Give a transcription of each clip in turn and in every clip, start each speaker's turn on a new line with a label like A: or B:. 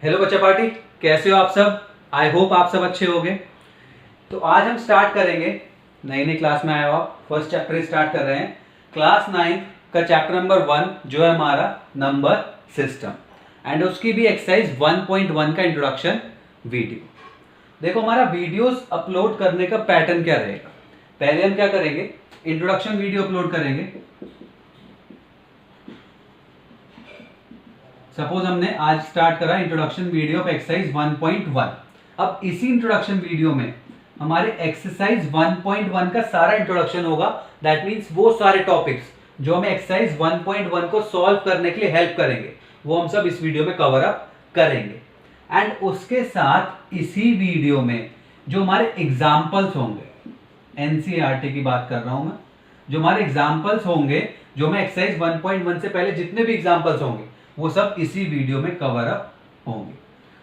A: Hello बच्चा party, कैसे हो आप सब। आई होप आप सब अच्छे होंगे। तो आज हम स्टार्ट करेंगे, नई नई क्लास में आए हो आप, फर्स्ट चैप्टर स्टार्ट कर रहे हैं। क्लास 9 का चैप्टर नंबर 1 जो है हमारा नंबर सिस्टम एंड उसकी भी एक्सरसाइज 1.1 का इंट्रोडक्शन वीडियो। देखो हमारा वीडियोस अपलोड करने का पैटर्न क्या रहेगा। पहले हम क्या करेंगे, इंट्रोडक्शन वीडियो अपलोड करेंगे। सपोज हमने आज स्टार्ट करा इंट्रोडक्शन वीडियो ऑफ एक्सरसाइज 1.1। अब इसी इंट्रोडक्शन वीडियो में हमारे एक्सरसाइज 1.1 का सारा इंट्रोडक्शन होगा। दैट मींस वो सारे टॉपिक्स जो हमें एक्सरसाइज 1.1 को सॉल्व करने के लिए हेल्प करेंगे वो हम सब इस वीडियो में कवर अप करेंगे। एंड उसके साथ इसी वीडियो में जो हमारे एग्जाम्पल्स होंगे, एनसीईआरटी की बात कर रहा हूं मैं, जो हमारे एग्जाम्पल्स होंगे, जो हमें एक्सरसाइज 1.1 से पहले जितने भी एग्जाम्पल्स होंगे वो सब इसी वीडियो में कवर अप होंगे।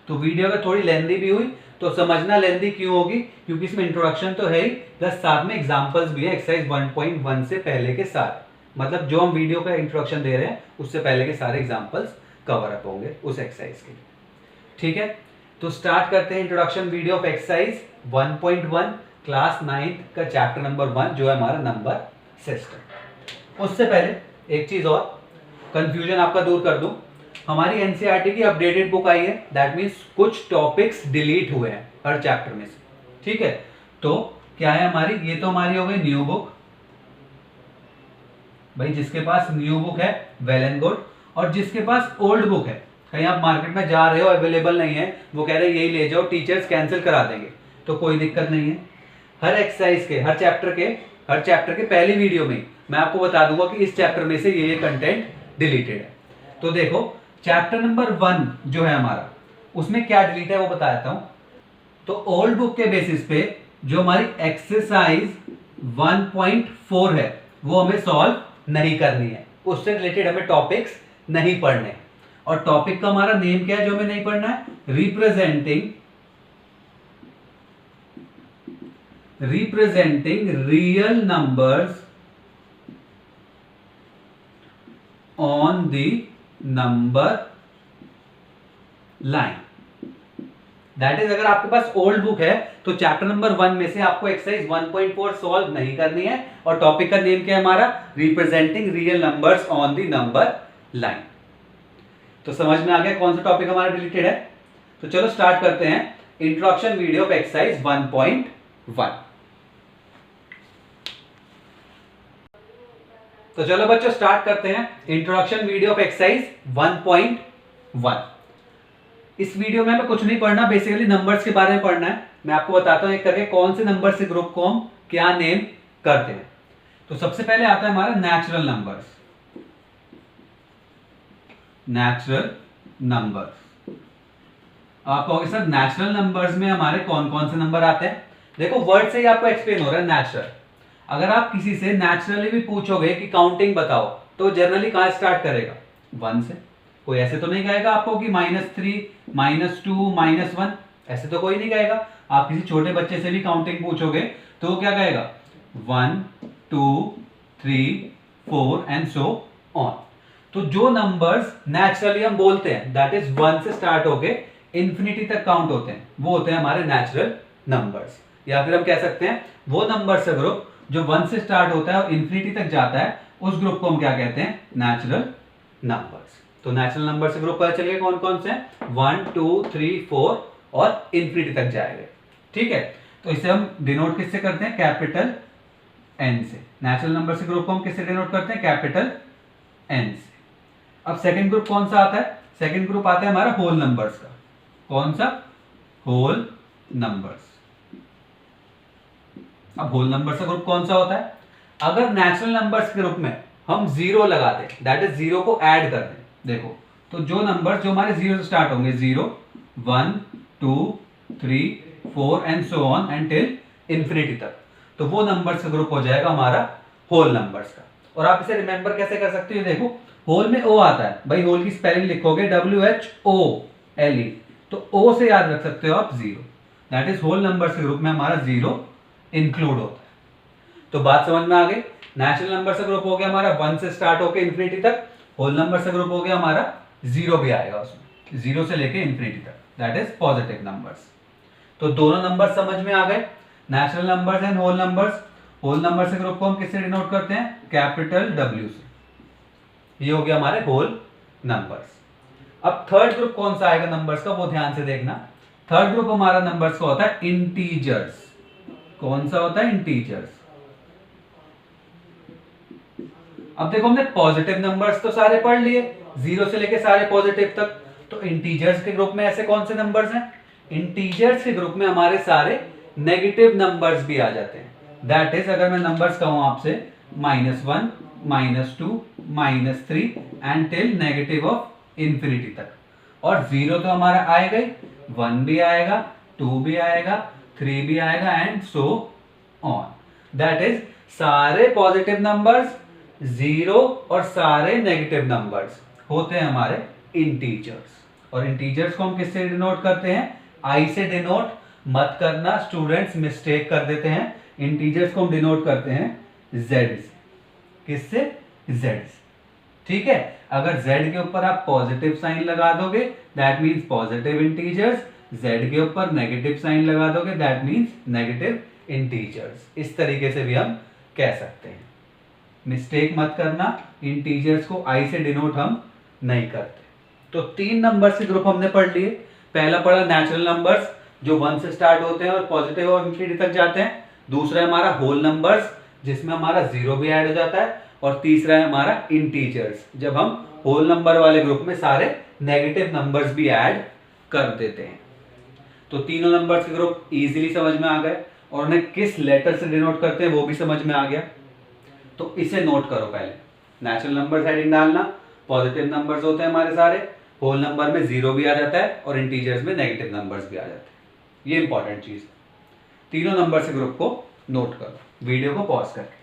A: तो वीडियो अगर थोड़ी लेंदी भी हुई तो समझना लेंदी क्यों होगी, क्योंकि इसमें इंट्रोडक्शन तो है ही, प्लस साथ में एग्जांपल्स भी है एक्सरसाइज 1.1 से पहले के सारे। मतलब जो हम वीडियो का इंट्रोडक्शन दे रहे हैं उससे पहले के सारे एग्जांपल्स कवर अप होंगे उस एक्सरसाइज के। ठीक है, तो स्टार्ट करते हैं introduction video of exercise 1.1 class 9 का चैप्टर नंबर 1 जो है हमारा नंबर सिस्टम। उससे पहले एक चीज और कंफ्यूजन आपका दूर कर दूं, हमारी एनसीईआरटी की अपडेटेड बुक आई है। दैट मींस कुछ टॉपिक्स डिलीट हुए हैं हर चैप्टर में से। ठीक है, तो क्या है हमारी, ये तो हमारी हो गई न्यू बुक। भाई जिसके पास न्यू बुक है वेल एंड गुड, और जिसके पास ओल्ड बुक है, कहीं आप मार्केट में जा रहे हो अवेलेबल नहीं है, वो कह रहे हैं यही ले जाओ, टीचर्स कैंसिल करा देंगे, तो कोई दिक्कत नहीं है। हर एक्सरसाइज के हर चैप्टर के पहली वीडियो में मैं आपको बता दूंगा कि इस चैप्टर में से ये कंटेंट डिलीटेड है। तो देखो चैप्टर नंबर 1 जो है हमारा, उसमें क्या डिलीट है वो बता देता हूं। तो ओल्ड बुक के बेसिस पे जो हमारी एक्सरसाइज 1.4 है वो हमें सॉल्व नहीं करनी है, उससे रिलेटेड हमें टॉपिक्स नहीं पढ़ने। और टॉपिक का हमारा नेम क्या है जो हमें नहीं पढ़ना है, representing real numbers on the number line. That is, अगर आपके पास ओल्ड बुक है तो चैप्टर नंबर 1 में से आपको एक्सरसाइज 1.4 सॉल्व नहीं करनी है। और टॉपिक का नेम क्या है हमारा, representing real numbers on the number line. तो समझ में आ गया कौन सा टॉपिक हमारा डिलीटेड है। तो चलो स्टार्ट करते हैं इंट्रोडक्शन वीडियो ऑफ एक्सरसाइज 1.1। तो चलो बच्चों स्टार्ट करते हैं इंट्रोडक्शन वीडियो ऑफ एक्सरसाइज 1.1। इस वीडियो में हमें कुछ नहीं पढ़ना, बेसिकली नंबर्स के बारे में पढ़ना है। मैं आपको बताता हूं एक करके कौन से नंबर से ग्रुप को हम क्या नेम करते हैं। तो सबसे पहले आता है हमारा नेचुरल नंबर्स। नेचुरल नंबर्स, आप कहोगे सर नेचुरल नंबर्स में हमारे कौन कौन से नंबर आते हैं। देखो वर्ड से ही आपको एक्सप्लेन हो रहा है नेचुरल। अगर आप किसी से नेचुरली भी पूछोगे कि काउंटिंग बताओ तो जनरली कहां स्टार्ट करेगा, 1 से। कोई ऐसे तो नहीं कहेगा आपको कि -3 -2 -1, ऐसे तो कोई नहीं कहेगा। आप किसी छोटे बच्चे से भी काउंटिंग पूछोगे तो वो क्या कहेगा, 1 2 3 4 एंड सो ऑन। तो जो नंबर्स नेचुरली हम बोलते हैं दैट इज 1 से स्टार्ट होके इंफिनिटी तक काउंट होते हैं, वो होते हैं हमारे नेचुरल नंबर्स। या फिर हम कह सकते हैं वो नंबर्स का ग्रुप जो 1 से स्टार्ट होता है और इंफिनिटी तक जाता है, उस ग्रुप को हम क्या कहते हैं, नेचुरल नंबर्स। तो नेचुरल नंबर से ग्रुप पता चलिए कौन कौन से हैं, 1 2 3 4 और इंफिनिटी तक जाएंगे। ठीक है, तो इसे हम डिनोट किससे करते हैं, कैपिटल एन से। नेचुरल नंबर से ग्रुप को हम किससे डिनोट करते हैं, कैपिटल एन से। अब सेकंड ग्रुप कौन सा आता है, सेकंड ग्रुप आता है हमारा होल नंबर्स का। कौन सा, होल नंबर्स। अब होल नंबर्स का ग्रुप कौन सा होता है, अगर नेचुरल नंबर्स के ग्रुप में हम 0 लगा दें, दैट इज 0 को ऐड कर दें। देखो तो जो नंबर्स जो हमारे 0 से स्टार्ट होंगे, 0 1 2 3 4 and so on and till infinity तक, तो वो नंबर्स का ग्रुप हो जाएगा हमारा होल नंबर्स का। और आप इसे रिमेंबर कैसे कर सकते हो, देखो होल में ओ आता है, भाई होल की स्पेलिंग लिखोगे WHOLE, तो ओ से याद रख सकते हो आप 0। दैट इज होल नंबर्स के ग्रुप में हमारा 0 इंक्लूड होता है। तो बात समझ में आ गई, नेचुरल नंबर से ग्रुप हो गया हमारा 1 से स्टार्ट होकर इंफिनिटी तक, होल नंबर से ग्रुप हो गया हमारा 0 भी आएगा उसमें। जीरो से लेके इंफिनिटी तक, दैट इज पॉजिटिव नंबर्स। तो दोनों नंबर समझ में आ गए, natural numbers and whole numbers. Whole number से ग्रुप को हम किससे डिनोट करते हैं? कैपिटल W से। ये हो गया हमारे होल नंबर्स। अब थर्ड ग्रुप कौन सा आएगा नंबर्स का, वो ध्यान से देखना। थर्ड ग्रुप हमारा नंबर्स का होता है इंटीजर्स। कौन सा होता है? इंटीजर्स। अब देखो हमने पॉजिटिव नंबर्स तो सारे पढ़ लिए, जीरो से लेके सारे पॉजिटिव तक। तो इंटीजर्स के ग्रुप में ऐसे कौन से नंबर्स हैं? इंटीजर्स के ग्रुप में हमारे सारे नेगेटिव नंबर्स भी आ जाते हैं। दैट इज, अगर मैं नंबर्स कहूं आपसे -1, -2, -3 and till negative of infinity तक, और जीरो तो हमारा आएगा ही, 1 भी आएगा, 2 भी आएगा, 3 भी आएगा and so on. That is सारे पॉजिटिव नंबर्स, जीरो और सारे नेगेटिव नंबर्स होते हैं हमारे इंटीजर्स। और इंटीजर्स को हम किससे डिनोट करते हैं? आई से डिनोट मत करना, स्टूडेंट्स मिस्टेक कर देते हैं। इंटीजर्स को हम डिनोट करते हैं जेड से। किससे? जेड से। ठीक है, अगर z के ऊपर आप पॉजिटिव साइन लगा दोगे that means positive integers, z के ऊपर नेगेटिव साइन लगा दोगे दैट मींस नेगेटिव इंटीजर्स। इस तरीके से भी हम कह सकते हैं। मिस्टेक मत करना, इंटीजर्स को i से डिनोट हम नहीं करते। तो 3 नंबर से ग्रुप हमने पढ़ लिए। पहला पढ़ा नेचुरल नंबर्स जो 1 से स्टार्ट होते हैं और पॉजिटिव और इंफिनिटी तक जाते हैं। दूसरा है हमारा होल नंबर्स जिसमें हमारा जीरो भी ऐड हो जाता है। और तीसरा है हमारा इंटीजर्स, जब हम होल नंबर वाले ग्रुप में सारे नेगेटिव नंबर्स भी ऐड कर देते हैं। तो तीनों नंबर्स के ग्रुप इजीली समझ में आ गए, और उन्हें किस लेटर से डिनोट करते हैं वो भी समझ में आ गया। तो इसे नोट करो पहले, नेचुरल नंबर हेडिंग डालना, पॉजिटिव नंबर्स होते हैं हमारे सारे, होल नंबर में जीरो भी आ जाता है और इंटीजर्स में नेगेटिव नंबर्स भी आ जाते हैं। ये इंपॉर्टेंट चीज है। तीनों नंबर से ग्रुप को नोट करो, वीडियो को पॉज करके।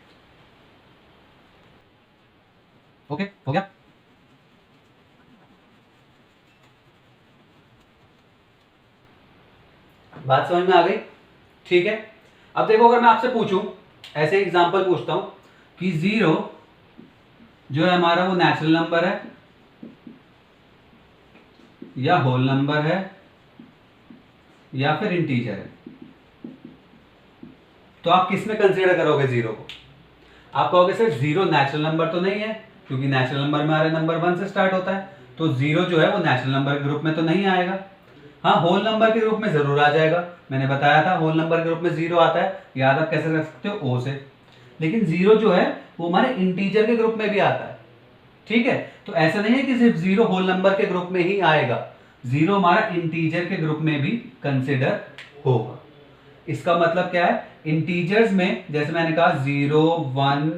A: ओके, हो गया? बात समझ में आ गई? ठीक है। अब देखो, अगर मैं आपसे पूछूं, ऐसे एग्जांपल पूछता हूं कि जीरो जो है हमारा वो नेचुरल नंबर है या होल नंबर है या फिर इंटीजर है, तो आप किस में कंसीडर करोगे जीरो को? आप कहोगे सर जीरो नेचुरल नंबर तो नहीं है, क्योंकि नेचुरल नंबर में हमारे नंबर 1 से स्टार्ट होता है, तो जीरो जो है वो नेचुरल नंबर के ग्रुप में तो नहीं आएगा। हाँ, होल नंबर के ग्रुप में जरूर आ जाएगा। मैंने बताया था होल नंबर के ग्रुप में जीरो आता है, याद आप कैसे रख सकते हो? ओ से। लेकिन जीरो जो है वो हमारे इंटीजर के ग्रुप में भी आता है। ठीक है, तो ऐसा नहीं है कि सिर्फ जीरो होल नंबर के ग्रुप में ही आएगा, जीरो हमारा इंटीजर के ग्रुप में भी कंसिडर होगा। इसका मतलब क्या है? इंटीजर्स में जैसे मैंने कहा 0, 1,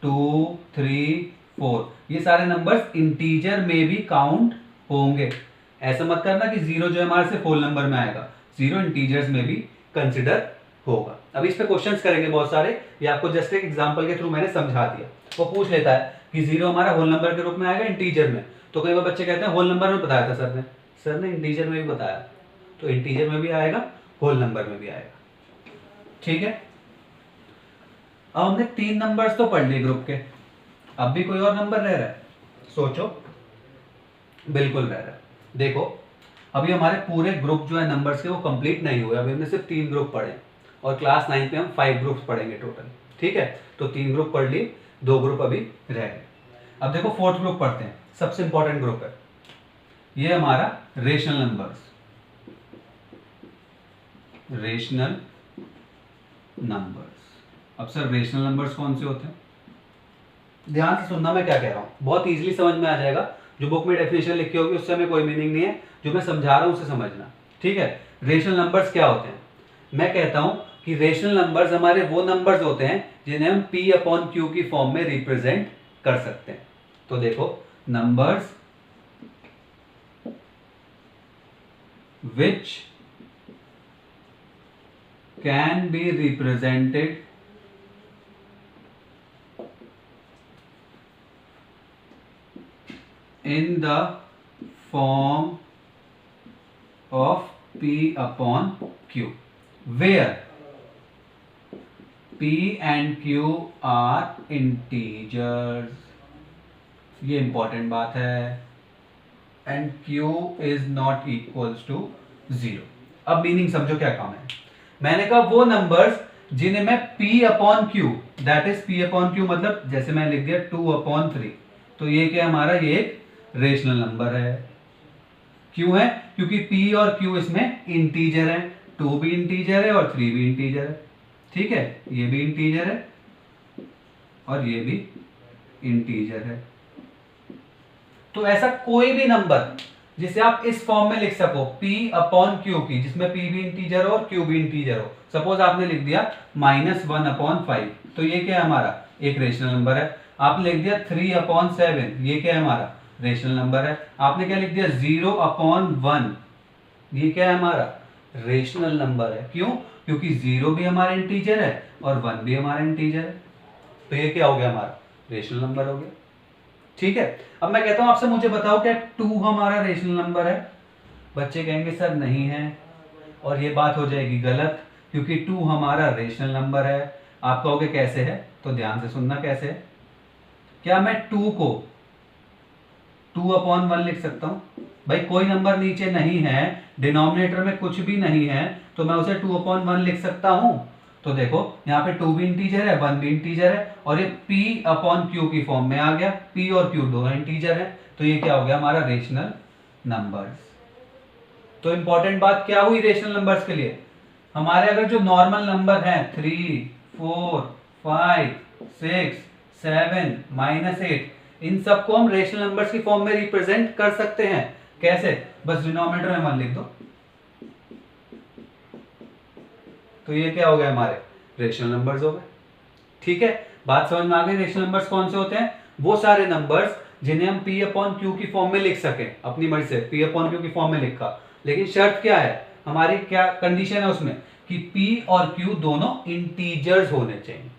A: 2, 3, 4, ये सारे नंबर्स इंटीजर में भी काउंट होंगे। ऐसा मत करना कि जीरो जो है हमारे सिर्फ होल नंबर में आएगा, जीरो इंटीजर्स में भी कंसिडर होगा। अब इस पे क्वेश्चंस करेंगे बहुत सारे, ये आपको जस्ट एक एग्जांपल के थ्रू मैंने समझा दिया। वो पूछ लेता है कि जीरो हमारा होल नंबर के रूप में आएगा इंटीजर में, तो कई बार बच्चे कहते हैं होल नंबर में बताया था सर ने इंटीजर में भी बताया, तो इंटीजर में भी आएगा, होल नंबर में भी आएगा। ठीक है, अब हमने 3 नंबर्स तो पढ़ लिए ग्रुप के, अब भी कोई और नंबर रह रहा है? सोचो, बिल्कुल रह रहा है। देखो, अभी हमारे पूरे ग्रुप जो है नंबर्स के वो कंप्लीट नहीं हुए, अभी हमने सिर्फ 3 ग्रुप पढ़े, और क्लास 9 में हम 5 ग्रुप्स पढ़ेंगे टोटल। ठीक है, तो 3 ग्रुप पढ़ लिए, 2 ग्रुप अभी रह गए। अब देखो फोर्थ ग्रुप पढ़ते हैं, सबसे इंपॉर्टेंट ग्रुप है ये हमारा रेशनल नंबर्स। रेशनल नंबर्स, अब सर रेशनल नंबर्स कौन से होते हैं? ध्यान से सुनना मैं क्या कह रहा हूं, बहुत इजीली समझ में आ जाएगा। जो बुक में डेफिनेशन लिखी होगी उससे हमें कोई मीनिंग नहीं है, जो मैं समझा रहा हूं उसे समझना। ठीक है, रेशनल नंबर्स क्या होते हैं? मैं कहता हूं कि रेशनल नंबर्स हमारे वो नंबर्स होते हैं जिन्हें हम P/Q की फॉर्म में रिप्रेजेंट कर सकते हैं। तो देखो, numbers which can be represented in the form of P/Q, where P and Q are integers। ये इंपॉर्टेंट बात है। And q is not equals to 0। अब मीनिंग समझो क्या काम है। मैंने कहा वो नंबर्स जिन्हें मैं p upon Q, that is p upon Q मतलब जैसे मैं लिख दिया 2 अपॉन 3, तो ये क्या हमारा, ये एक रेशनल नंबर है। क्यों है? क्योंकि p और q इसमें इंटीजर है, 2 भी इंटीजर है और 3 भी इंटीजर है। ठीक है, ये भी इंटीजर है और ये भी इंटीजर है। तो ऐसा कोई भी नंबर जिसे आप इस फॉर्म में लिख सको p अपॉन क्यू की, जिसमें p भी इंटीजर हो और q भी इंटीजर हो। सपोज आपने लिख दिया -1 अपॉन 5, तो ये क्या है हमारा, एक रेशनल नंबर है। आपने लिख दिया 3 अपॉन 7, ये क्या है हमारा, रेशनल नंबर है। आपने क्या लिख दिया 0 अपॉन 1, ये क्या है हमारा, रेशनल नंबर है। क्यों? क्योंकि 0 भी हमारा इंटीजर है और 1 भी हमारा इंटीजर है, तो ये क्या हो गया हमारा, रेशनल नंबर हो गया। ठीक है, अब मैं कहता हूं आपसे, मुझे बताओ क्या 2 हमारा रेशनल नंबर है? बच्चे कहेंगे सर नहीं है, और ये बात हो जाएगी गलत, क्योंकि 2 हमारा रेशनल नंबर है। आप कहोगे कैसे है, तो ध्यान से सुनना कैसे है। क्या मैं 2 को 2 अपॉन 1 लिख सकता हूं? भाई कोई नंबर नीचे नहीं है, डिनोमिनेटर में कुछ भी नहीं है, तो मैं उसे 2 अपॉन 1 लिख सकता हूं। तो देखो यहाँ पे 2 भी इंटीजर है, 1 भी इंटीजर है, और ये p अपॉन क्यू की फॉर्म में आ गया। p और q दोनों इंटीजर है, तो ये क्या हो गया हमारा, रेशनल नंबर्स। तो इंपॉर्टेंट बात क्या हुई रेशनल नंबर्स के लिए, हमारे अगर जो नॉर्मल नंबर हैं 3, 4, 5, 6, 7, -8, इन सबको हम रेशनल नंबर्स की फॉर्म में रिप्रेजेंट कर सकते हैं। कैसे? बस डिनोमिनेटर में 1 लिख दो, तो ये क्या हो गया, हमारे रेशनल नंबर्स हो गए। ठीक है, बात समझ में आ गई। रेशनल नंबर्स कौन से होते हैं? वो सारे नंबर्स जिन्हें हम p अपॉन क्यू की फॉर्म में लिख सकें, अपनी मर्जी से p अपॉन क्यू की फॉर्म में लिखा, लेकिन शर्त क्या है हमारी, क्या कंडीशन है उसमें, कि p और q दोनों इंटीजर्स होने चाहिए।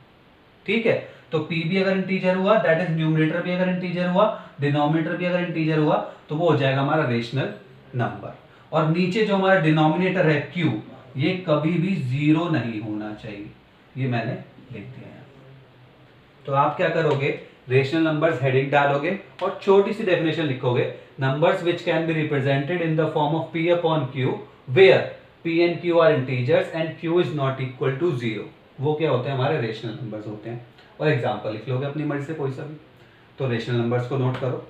A: ठीक है, तो p भी अगर इंटीजर हुआ, दैट इज न्यूमरेटर भी अगर इंटीजर हुआ, डिनोमिनेटर भी अगर इंटीजर हुआ, तो वो हो जाएगा हमारा रेशनल नंबर। और नीचे जो हमारा डिनोमिनेटर है q, ये कभी भी 0 नहीं होना चाहिए, ये मैंने लिख दिया है। तो आप क्या करोगे, रेशनल नंबर्स हेडिंग डालोगे और छोटी सी डेफिनेशन लिखोगे, numbers which can be represented in the form of p upon q where p and q are integers and q is not equal to 0, वो क्या होते हैं, हमारे रेशनल नंबर्स होते हैं। और एग्जांपल लिख लोगे अपनी मर्जी से कोई सा भी। तो रेशनल नंबर्स को नोट करो,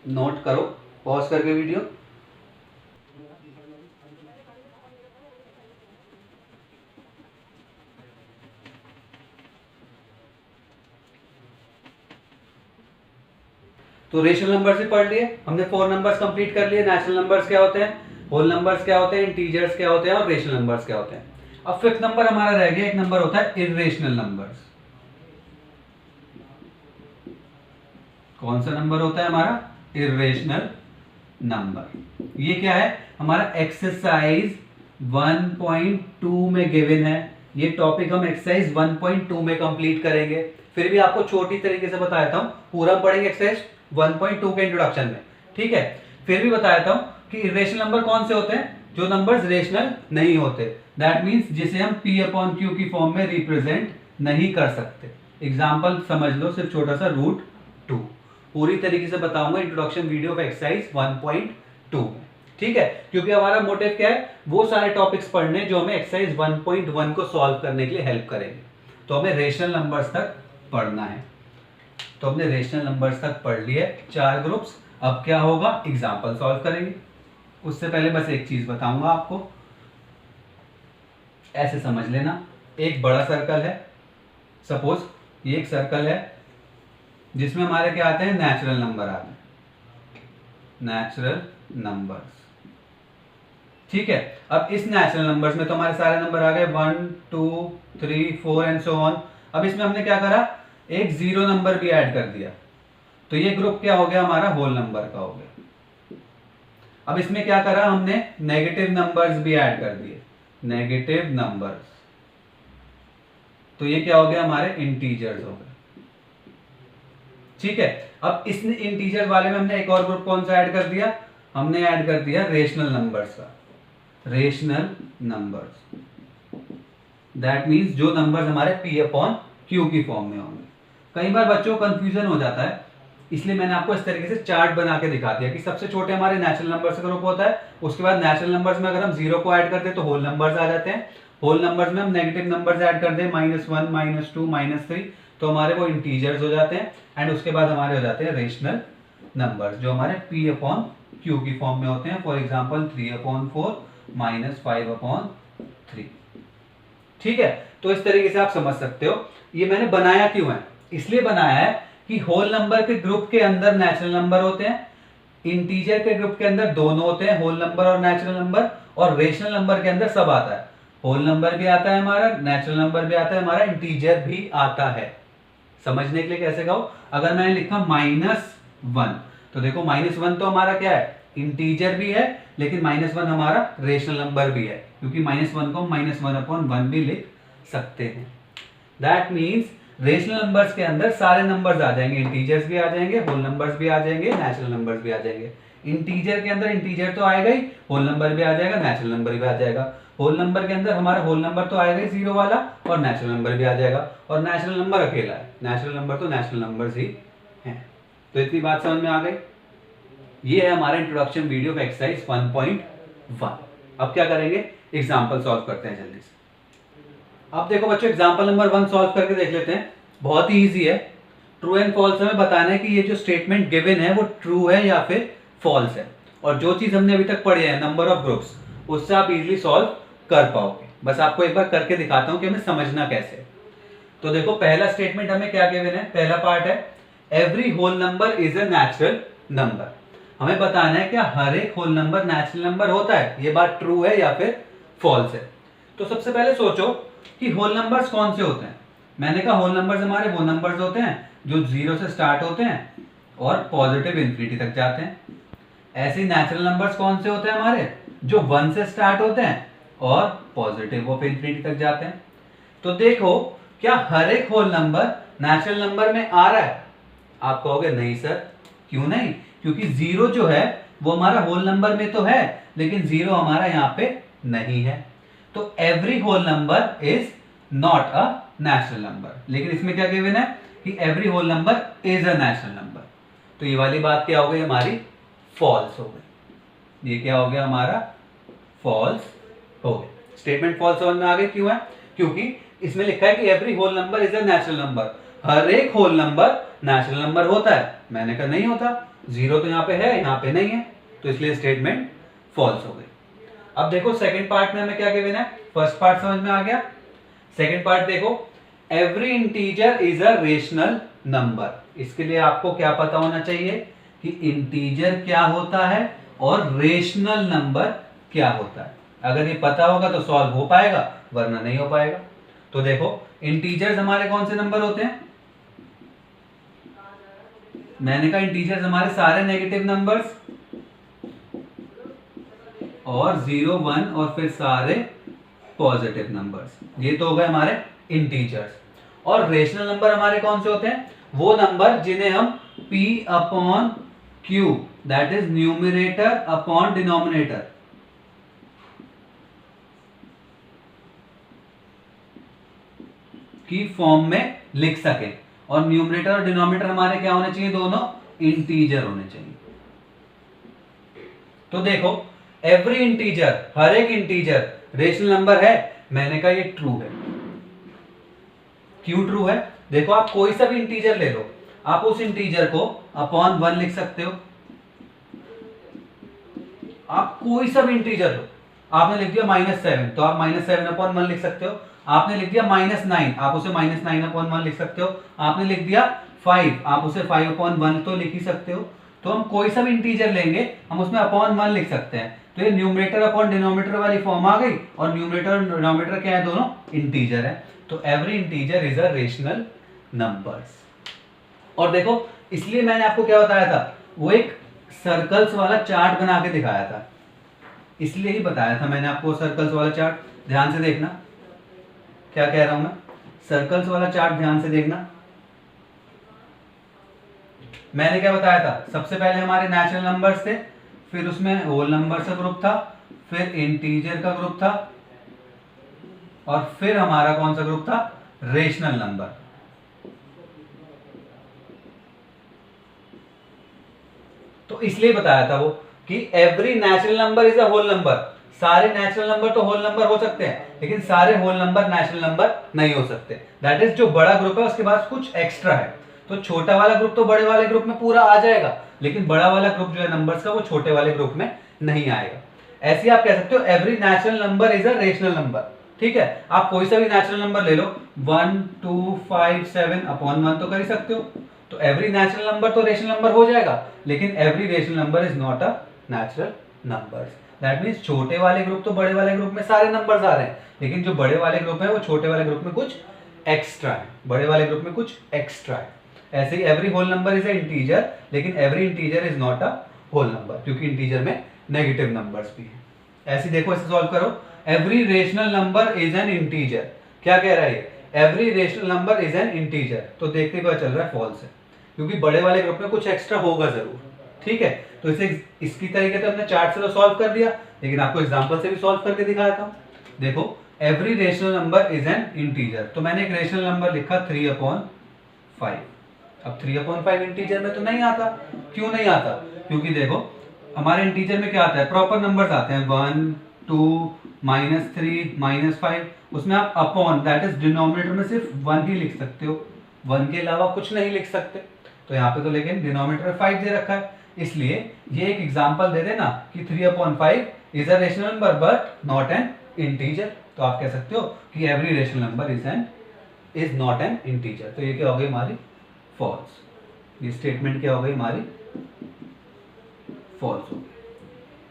A: नोट करो पॉज करके वीडियो। तो रेशनल नंबर्स भी पढ़ लिए हमने, 4 नंबर्स कंप्लीट कर लिए। नेचुरल नंबर्स क्या होते हैं, होल नंबर्स क्या होते हैं, इंटीजर्स क्या होते हैं और रेशनल नंबर्स क्या होते हैं। अब 5th नंबर हमारा रह गया, एक नंबर होता है इर्रेशनल नंबर्स। कौन सा नंबर होता है हमारा, इर्रेशनल नंबर। ये क्या है हमारा, एक्सरसाइज 1.2 में गिवन है। ये टॉपिक हम एक्सरसाइज 1.2 में कंप्लीट करेंगे। फिर भी आपको छोटी तरीके से बता देता हूं, पूरा पढ़ेंगे एक्सरसाइज 1.2 के इंट्रोडक्शन में। ठीक है, फिर भी बता देता हूं कि इर्रेशनल नंबर कौन से होते हैं, जो नंबर्स रेशनल नहीं होते, दैट मींस जिसे हम p अपॉन क्यू की फॉर्म में रिप्रेजेंट नहीं कर सकते। एग्जांपल समझ लो, सिर्फ छोटा सा √2, पूरी तरीके से बताऊंगा इंट्रोडक्शन वीडियो ऑफ एक्सरसाइज 1.2 में। ठीक है, क्योंकि हमारा मोटिव क्या है, वो सारे टॉपिक्स पढ़ने जो हमें एक्सरसाइज 1.1 को सॉल्व करने के लिए हेल्प करेंगे। तो हमें रेशनल नंबर्स तक पढ़ना है। तो हमने रेशनल नंबर्स तक पढ़ लिए, 4 ग्रुप्स। अब क्या होगा, एग्जांपल सॉल्व करेंगे। उससे पहले बस एक चीज बताऊंगा आपको, ऐसे समझ लेना, एक बड़ा सर्कल है, सपोज ये एक सर्कल है जिसमें हमारे क्या आते हैं, नेचुरल नंबर आते हैं, नेचुरल नंबर्स। ठीक है, अब इस नेचुरल नंबर्स में तो हमारे सारे नंबर आ गए 1, 2, 3, 4 एंड सो ऑन। अब इसमें हमने क्या करा, एक 0 नंबर भी ऐड कर दिया, तो ये ग्रुप क्या हो गया हमारा, होल नंबर का हो गया। अब इसमें क्या करा हमने, नेगेटिव नंबर्स भी ऐड कर दिए, नेगेटिव नंबर्स, तो ये क्या हो गया, हमारे इंटीजर्स हो गए। ठीक है, अब इस इंटीजर वाले में हमने एक और ग्रुप कौन सा ऐड कर दिया, हमने ऐड कर दिया रेशनल नंबर्स का, रेशनल नंबर्स, दैट मींस जो नंबर्स हमारे p अपॉन q की फॉर्म में होंगे। कई बार बच्चों को कंफ्यूजन हो जाता है इसलिए मैंने आपको इस तरीके से चार्ट बना के दिखा दिया कि सबसे छोटे हमारे नेचुरल नंबर का ग्रुप होता है, उसके बाद नेचुरल नंबर्स में अगर हम 0 को ऐड कर दें तो होल नंबर्स आ जाते हैं, होल नंबर्स में हम नेगेटिव नंबर्स ऐड कर दें -1 -2 -3 तो हमारे वो इंटीजर्स हो जाते हैं, एंड उसके बाद हमारे हो जाते हैं रेशनल नंबर्स जो हमारे p/q की फॉर्म में होते हैं। For example 3/4 -5/3। ठीक है, तो इस तरीके से आप समझ सकते हो। ये मैंने बनाया क्यों है, इसलिए बनाया है कि होल नंबर के ग्रुप के अंदर नेचुरल नंबर होते हैं, इंटीजर के ग्रुप के अंदर दोनों होते हैं, होल नंबर और नेचुरल नंबर, और रेशनल नंबर के अंदर सब आता है, होल नंबर भी आता है हमारा, नेचुरल नंबर भी आता है हमारा, इंटीजर भी आता है। समझने के लिए कैसे कहो, अगर मैंने लिखा -1 तो देखो -1 तो हमारा क्या है, इंटीजर भी है, लेकिन -1 हमारा रेशनल नंबर भी है, क्योंकि -1 को -1/1 भी लिख सकते हैं। दैट मीन्स रेशनल नंबर्स के अंदर सारे नंबर्स आ जाएंगे, इंटीजर्स भी आ जाएंगे, होल नंबर्स भी आ जाएंगे, नेचुरल नंबर्स भी आ जाएंगे। इंटीजर के अंदर इंटीजर तो आएगा ही, होल नंबर भी आ जाएगा, नेचुरल नंबर भी आ जाएगा। होल नंबर के अंदर हमारा होल नंबर तो आएगा ही 0 वाला, और नेचुरल नंबर भी आ जाएगा, और नेचुरल नंबर अकेला है, नेचुरल नंबर तो नेचुरल नंबर्स ही हैं। तो इतनी बात समझ में आ गई। ये है हमारा इंट्रोडक्शन वीडियो ऑफ एक्सरसाइज 1.1। अब क्या करेंगे, एग्जांपल सॉल्व करते हैं जल्दी से। अब देखो बच्चों, एग्जांपल नंबर 1 सॉल्व करके देख लेते हैं। बहुत ही इजी है, ट्रू एंड फॉल्स हमें बताना है कि ये जो स्टेटमेंट गिवन है वो ट्रू है या फिर फॉल्स है, और जो चीज हमने अभी तक पढ़ी है नंबर ऑफ ग्रुप्स, उससे आप इजीली सॉल्व कर पाओगे। बस आपको एक बार करके दिखाता हूं कि हमें समझना कैसे है। तो देखो पहला स्टेटमेंट हमें क्या गिवन है, पहला पार्ट है every whole number is a natural number. हमें बताना है क्या हर एक होल नंबर नेचुरल नंबर होता है, ये बात ट्रू है या फिर फॉल्स है। तो सबसे पहले सोचो कि होल नंबर्स कौन से होते हैं। मैंने कहा होल नंबर्स हमारे वो नंबर्स होते हैं जो 0 से स्टार्ट होते हैं और पॉजिटिव इंफिनिटी तक जाते हैं। ऐसे नेचुरल नंबर्स कौन से होते हैं हमारे, जो 1 से स्टार्ट होते हैं और पॉजिटिव ऑफ इंफिनिटी तक जाते हैं। तो देखो क्या हर एक होल नंबर नेचुरल नंबर में आ रहा है, आप कहोगे नहीं सर, क्यों नहीं, क्योंकि 0 जो है वो हमारा होल नंबर में तो है, लेकिन 0 हमारा यहाँ पे नहीं है। तो every whole number is not a natural number, लेकिन इसमें क्या गिवन है कि every whole number is a natural number. तो ये वाली बात क्या हो गई हमारी, फॉल्स हो गई। ये क्या हो गया हमारा, फॉल्स हो गया। स्टेटमेंट फॉल्स समझ में आ गई, क्यों है, क्योंकि इसमें लिखा है कि every whole number is a natural number, हर एक होल नंबर नेचुरल नंबर होता है। मैंने कहा नहीं होता, 0 तो यहाँ पे है, यहाँ पे नहीं है, तो इसलिए स्टेटमेंट फॉल्स हो गई। अब देखो सेकंड पार्ट में हमें क्या गिवन है, फर्स्ट पार्ट समझ में आ गया। सेकंड पार्ट देखो, every integer is a rational number. इसके लिए आपको क्या पता होना चाहिए कि इंटीजर क्या होता है और रेशनल नंबर क्या होता है। अगर ये पता होगा तो सॉल्व हो पाएगा, वरना नहीं हो पाएगा। तो देखो इंटीजर्स हमारे कौन से नंबर होते हैं, मैंने कहा इंटीजर्स हमारे सारे नेगेटिव नंबर्स, और 0 1 और फिर सारे पॉजिटिव नंबर्स, ये तो हो गए हमारे इंटीजर्स। और रेशनल नंबर हमारे कौन से होते हैं, वो नंबर जिन्हें हम p/q that is numerator upon denominator की फॉर्म में लिख सके, और न्यूमरेटर और डिनोमिनेटर हमारे क्या होने चाहिए, दोनों इंटीजर होने चाहिए। तो देखो एवरी इंटीजर, हर एक इंटीजर रेशनल नंबर है, मैंने कहा ये ट्रू है। क्यों ट्रू है, देखो आप कोई सा भी इंटीजर ले लो, आप उस इंटीजर को अपॉन 1 लिख सकते हो। आप कोई सा भी इंटीजर लो, आपने लिख दिया -7 तो आप -7/1 लिख सकते हो। आपने लिख दिया -9, आप उसे -9/1 लिख सकते हो। आपने लिख दिया 5, आप उसे 5/1 तो लिख ही सकते हो। तो हम कोई सा भी इंटीजर लेंगे, हम उसमें अपॉन 1 लिख सकते हैं। तो ये न्यूमरेटर अपॉन डिनोमिनेटर वाली फॉर्म आ गई, और न्यूमरेटर और डिनोमिनेटर क्या है, दोनों इंटीजर है। तो every integer is a rational numbers. और देखो इसलिए मैंने आपको क्या बताया था, वो एक सर्कल्स वाला चार्ट बना के दिखाया था, इसलिए ही बताया था मैंने आपको सर्कल्स वाला चार्ट। ध्यान से देखना क्या कह रहा हूं मैं, सर्कल्स वाला चार्ट ध्यान से देखना। मैंने क्या बताया था, सबसे पहले हमारे नेचुरल नंबर्स थे, फिर उसमें होल नंबर्स का ग्रुप था, फिर इंटीजर का ग्रुप था, और फिर हमारा कौन सा ग्रुप था, रेशनल नंबर। तो इसलिए बताया था वो कि every natural number is a whole number. सारे नेचुरल नंबर तो होल नंबर हो सकते हैं, लेकिन सारे होल नंबर नेचुरल नंबर नहीं हो सकते। दैट इज जो बड़ा ग्रुप है उसके पास कुछ एक्स्ट्रा है। तो छोटा वाला ग्रुप तो बड़े वाले ग्रुप में पूरा आ जाएगा, लेकिन बड़ा वाला ग्रुप जो है नंबर्स का वो छोटे वाले ग्रुप में नहीं आएगा। ऐसे ही आप कह सकते हो every natural number is a rational number. ठीक है, आप कोई सा भी नेचुरल नंबर ले लो, 1 2 5 7 अपॉन 1 तो कर ही सकते हो। तो एवरी नेचुरल नंबर तो रेशनल नंबर हो जाएगा, लेकिन every rational number is not a natural number. That means छोटे वाले ग्रुप तो बड़े वाले ग्रुप में सारे नंबर्स आ रहे हैं, लेकिन जो बड़े वाले ग्रुप है वो छोटे वाले ग्रुप में कुछ एक्स्ट्रा है, बड़े वाले ग्रुप में कुछ एक्स्ट्रा है। ऐसे ही every whole number is a integer, लेकिन every integer is not a whole number, क्योंकि इंटीजर में नेगेटिव नंबर्स भी हैं। ऐसे देखो, ऐसे सॉल्व करो। Every rational number is an integer. क्या कह रहा है? Every rational number is an integer. तो देखते ही पता चल रहा है फॉल्स है, क्योंकि बड़े वाले ग्रुप में कुछ एक्स्ट्रा होगा जरूर। ठीक है, तो इसे इसकी तरीके से हमने चार्ट से तो सॉल्व कर दिया, लेकिन आपको एग्जांपल से भी सॉल्व करके दिखाया था। देखो, every rational number is an integer. तो मैंने एक रेशनल नंबर लिखा 3/5। अब 3/5 इंटीजर में तो नहीं आता। क्यों नहीं आता? क्योंकि देखो, हमारे इंटीजर में क्या आता है? प्रॉपर नंबर्स आते हैं, 1 2 -3 -5। उसमें आप अपॉन, दैट इज डिनोमिनेटर में सिर्फ 1 ही लिख सकते हो, 1 के अलावा कुछ नहीं लिख सकते। तो यहाँ पे तो लेकिन डिनोमिनेटर में 5 दे रखा है, इसलिए ये एक एग्जांपल दे देना कि 3/5 is a rational number but not an integer. तो आप कह सकते हो कि every rational number is not an integer. तो ये क्या हो गई हमारी? फॉल्स। ये स्टेटमेंट क्या हो गई हमारी? फॉल्स हो गई।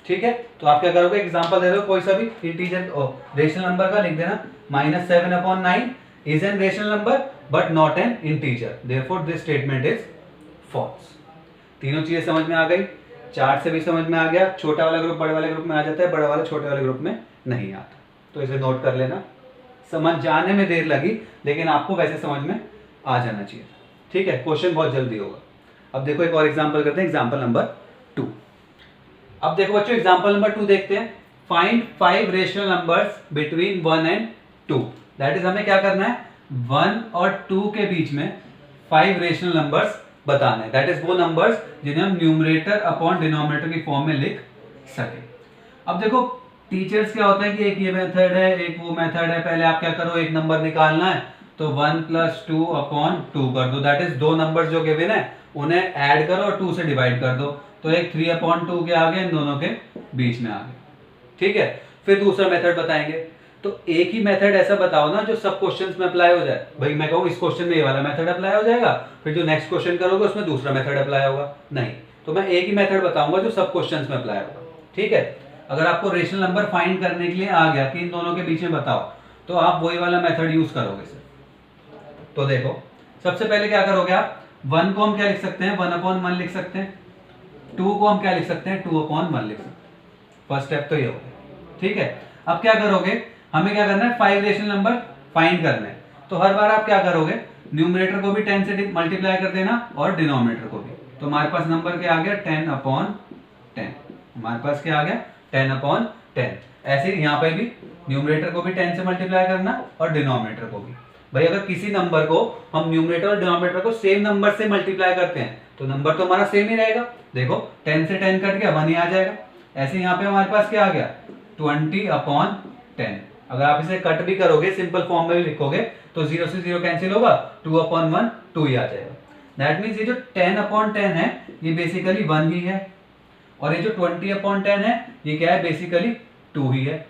A: ठीक है, तो आप क्या करोगे? एग्जांपल दे रहे हो कोई सा भी इंटीजर रेशनल नंबर का, लिख देना -7/9 is an rational number but not an integer, therefore this statement is false. तीनों चीजें समझ में आ गई, चार्ट से भी समझ में आ गया। छोटा वाला ग्रुप बड़े वाले ग्रुप में आ जाता है, बड़ा वाला छोटे वाले ग्रुप में नहीं आता। तो इसे नोट कर लेना। समझ जाने में देर लगी, लेकिन आपको वैसे समझ में आ जाना चाहिए। ठीक है, क्वेश्चन बहुत जल्दी होगा। अब देखो एक और एग्जांपल करते हैं, एग्जांपल नंबर 2। अब देखो बच्चों, एग्जांपल नंबर 2 देखते हैं। Find 5 rational numbers between 1 and 2। That is हमें क्या करना है? 1 और 2 के बीच में 5 रेशनल नंबर्स बताना है। दैट इज वो नंबर्स जिन्हें हम न्यूमरेटर अपॉन डिनोमिनेटर की फॉर्म में लिख सके। अब देखो, टीचर्स क्या होता है कि एक ये मेथड है, एक वो मेथड है। पहले आप क्या करो, एक नंबर निकालना है तो 1 + 2/2 कर दो। दैट इज दो नंबर्स जो गिवन है उन्हें ऐड करो और 2 से डिवाइड कर दो। तो एक 3/2 के आगे, इन दोनों के बीच में आ गए। ठीक है, फिर दूसरा मेथड बताएंगे। तो एक ही मेथड ऐसा बताओ ना जो सब क्वेश्चंस में अप्लाई हो जाए। भाई मैं कहूँ इस क्वेश्चन में ये वाला मेथड अप्लाई हो जाएगा, फिर जो नेक्स्ट क्वेश्चन करोगे उसमें दूसरा मेथड अप्लाई होगा। नहीं, तो मैं एक ही मेथड बताऊंगा जो सब क्वेश्चंस में अप्लाई होगा। ठीक है, अगर आपको रेशनल नंबर फाइंड करने के लिए आ गया कि इन दोनों के बीच में बताओ, तो आप वही वाला मेथड यूज करोगे सर। तो देखो, सबसे पहले क्या करोगे आप? 1 को हम क्या लिख सकते हैं? 1/1 लिख सकते हैं। 2 को हम क्या लिख सकते हैं? 2/1 लिख सकते हैं। फर्स्ट स्टेप तो ये हो गया। ठीक है, अब क्या करोगे? हमें क्या करना है? 5 रेशनल नंबर फाइंड करना है। तो हर बार आप क्या करोगे? न्यूमरेटर को भी 10 से मल्टीप्लाई कर देना और डिनोमिनेटर को भी। तो हमारे पास नंबर क्या आ गया? 10/10। हमारे पास क्या आ गया? 10/10। ऐसे ही यहाँ पे भी न्यूमरेटर को भी 10 से मल्टीप्लाई करना और डिनोमिनेटर को भी। भाई अगर किसी नंबर को हम न्यूमरेटर और डिनोमिनेटर को सेम नंबर से मल्टीप्लाई करते हैं तो नंबर तो हमारा सेम ही रहेगा। देखो 10 से 10 कट गया, 1 ही आ जाएगा। ऐसे यहाँ पे हमारे पास क्या आ गया? 20/10। अगर आप इसे कट भी करोगे, सिंपल फॉर्म में भी लिखोगे, तो 0 से 0 कैंसिल होगा, 2/1 2 ही आ जाएगा। दैट मीन्स ये जो 10/10 है ये बेसिकली 1 ही है, और ये जो 20/10 है ये क्या है? बेसिकली 2 ही है।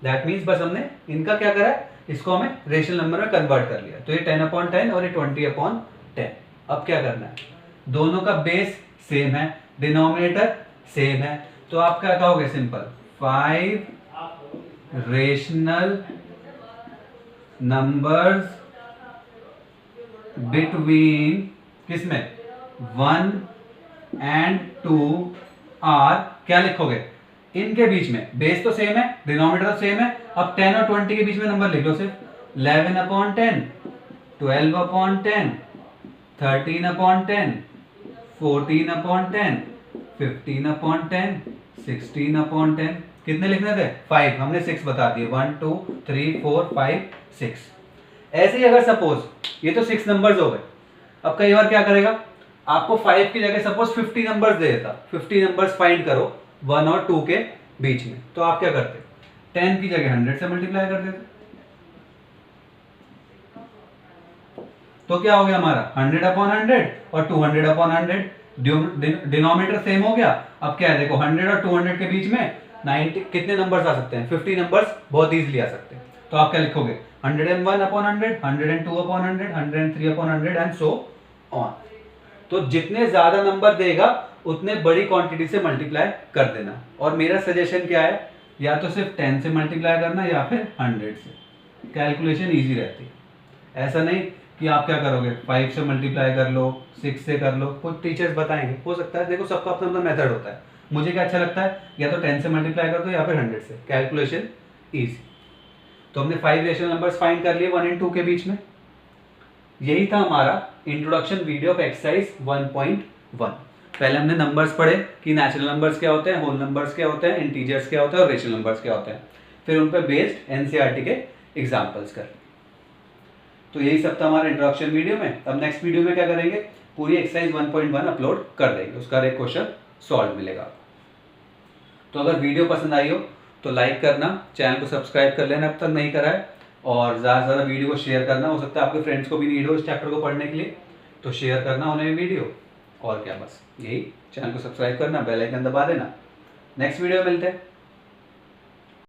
A: दैट मीन्स बस हमने इनका क्या करा है? इसको हमें रेशनल नंबर में कन्वर्ट कर लिया। तो ये 10/10 और ये 20/10। अब क्या करना है? दोनों का बेस सेम है, डिनोमिनेटर सेम है, तो आप क्या कहोगे? सिंपल 5 रेशनल नंबर्स बिटवीन किसमें? 1 and 2 आर, क्या लिखोगे? इनके बीच में। बेस तो सेम है, डिनोमिनेटर तो सेम है। अब 10 और 20 के बीच में नंबर लिख लो सिर्फ। 11/10, 12/10, 13/10, 14/10, 15/10, 16/10। कितने लिखने थे? 5। हमने 6 बता दिए। 1 2 3 4 5 6। ऐसे ही अगर सपोज ये तो 6 नंबर्स हो गए। अब कई बार क्या करेगा? आपको 5 की जगह सपोज 50 नंबर्स दे देता, 50 नंबर्स फाइंड करो 1 और 2 के बीच में, तो आप क्या करते? 10 की जगह 100 से मल्टीप्लाई कर देते। तो क्या हो गया हमारा 100 अपॉन 100 और 200 अपॉन 100, डिनोमिनेटर सेम हो गया। अब क्या है देखो 100 और 200 के बीच में 90 कितने नंबर्स आ सकते हैं? 50 नंबर्स बहुत इजीली आ सकते हैं। तो आप क्या लिखोगे? 101 upon 100, 102 upon 100, 103 upon 100 and so on. तो जितने ज्यादा नंबर देगा उतने बड़ी क्वांटिटी से मल्टीप्लाई कर देना। और मेरा सजेशन क्या है, या तो सिर्फ 10 से मल्टीप्लाई करना या फिर 100 से, कैलकुलेशन इजी रहती है। ऐसा नहीं कि आप क्या करोगे 5 से मल्टीप्लाई कर लो, 6 से कर लो, कुछ टीचर्स बताएंगे, हो सकता है, देखो सबका अपना अपना मेथड होता है। मुझे क्या अच्छा लगता है, या तो 10 से मल्टीप्लाई कर दो या फिर 100 से, कैलकुलेशन इजी। तो हमने 5 रेशनल नंबर्स फाइंड कर लिए 1 एंड 2 के बीच में। यही था हमारा इंट्रोडक्शन वीडियो ऑफ एक्सरसाइज 1.1। पहले हमने नंबर्स पढ़े कि नेचुरल नंबर्स क्या होते हैं, होल नंबर्स क्या होते हैं, इंटीजर्स क्या होते हैं और रेशनल नंबर्स क्या होते हैं। फिर उन पर बेस्ड एनसीईआरटी के एग्जाम्पल्स कर। तो यही सब था हमारा इंट्रोडक्शन वीडियो में। अब नेक्स्ट वीडियो में क्या करेंगे, पूरी एक्सरसाइज 1.1 अपलोड कर देंगे, उसका एक क्वेश्चन सॉल्व मिलेगा। तो अगर वीडियो पसंद आई हो तो लाइक करना, चैनल को सब्सक्राइब कर लेना अब तक नहीं करा है, और ज़्यादा से ज़्यादा वीडियो को शेयर करना। हो सकता है आपके फ्रेंड्स को भी नीड हो इस चैप्टर को पढ़ने के लिए, तो शेयर करना उन्हें वीडियो। और क्या, बस यही, चैनल को सब्सक्राइब करना, बेल आइकन दबा देना। नेक्स्ट वीडियो में मिलते हैं।